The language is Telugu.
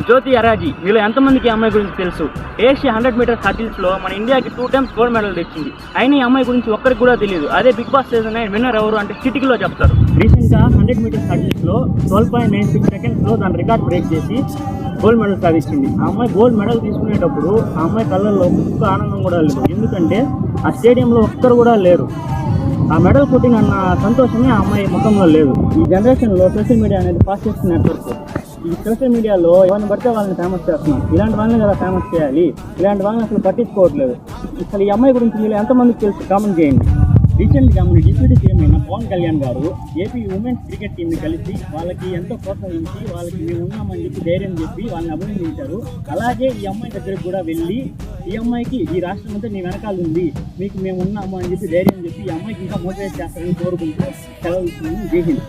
జ్యోతి అరాజీ, వీళ్ళు ఎంతమందికి ఈ అమ్మాయి గురించి తెలుసు? ఏషియా 100 మీటర్స్ హర్డిల్స్లో మన ఇండియాకి 2 times గోల్డ్ మెడల్ తెచ్చింది. అయినా ఈ అమ్మాయి గురించి ఒక్కరికి కూడా తెలియదు. అదే బిగ్ బాస్ సీజన్ 9 విన్నర్ ఎవరు అంటే చిటికలో చెప్తారు. రీసెంట్గా 100 మీటర్స్ హర్డిల్స్లో 12.96 secondsలో దాని రికార్డ్ బ్రేక్ చేసి గోల్డ్ మెడల్ సాధించింది. ఆ అమ్మాయి గోల్డ్ మెడల్ తీసుకునేటప్పుడు ఆ అమ్మాయి కళ్ళల్లో ఒక్క ఆనందం కూడా లేదు. ఎందుకంటే ఆ స్టేడియంలో ఒక్కరు కూడా లేరు. ఆ మెడల్ కొట్టిన అన్న సంతోషమే ఆ అమ్మాయి ముఖంలో లేదు. ఈ జనరేషన్లో సోషల్ మీడియా అనేది ఫాస్టెస్ట్ నెట్వర్క్. ఈ సోషల్ మీడియాలో ఎవరిని పడితే వాళ్ళని ఫేమస్ చేస్తున్నాం. ఇలాంటి వాళ్ళని కదా ఫేమస్ చేయాలి. ఇలాంటి వాళ్ళని అసలు పట్టించుకోవట్లేదు. అసలు ఈ అమ్మాయి గురించి మీరు ఎంతమందికి తెలుసు కామెంట్ చేయండి. రీసెంట్గా మన డిప్యూటీ సీఎం అయిన పవన్ కళ్యాణ్ గారు ఏపీ ఉమెన్స్ క్రికెట్ టీంని కలిసి వాళ్ళకి ఎంతో ప్రోత్సహించి వాళ్ళకి మేము ఉన్నామని చెప్పి ధైర్యం చెప్పి వాళ్ళని అభినందించారు. అలాగే ఈ అమ్మాయి దగ్గరికి కూడా వెళ్ళి ఈ అమ్మాయికి ఈ రాష్ట్రం అంతా నీ వెనకాల ఉంది, మీకు మేము ఉన్నాము అని చెప్పి ధైర్యం చెప్పి ఈ అమ్మాయికి ఇంకా మోటివేట్ చేస్తారని కోరుకుంటూ సెలవు ఇస్తున్నాను. జై హింద్.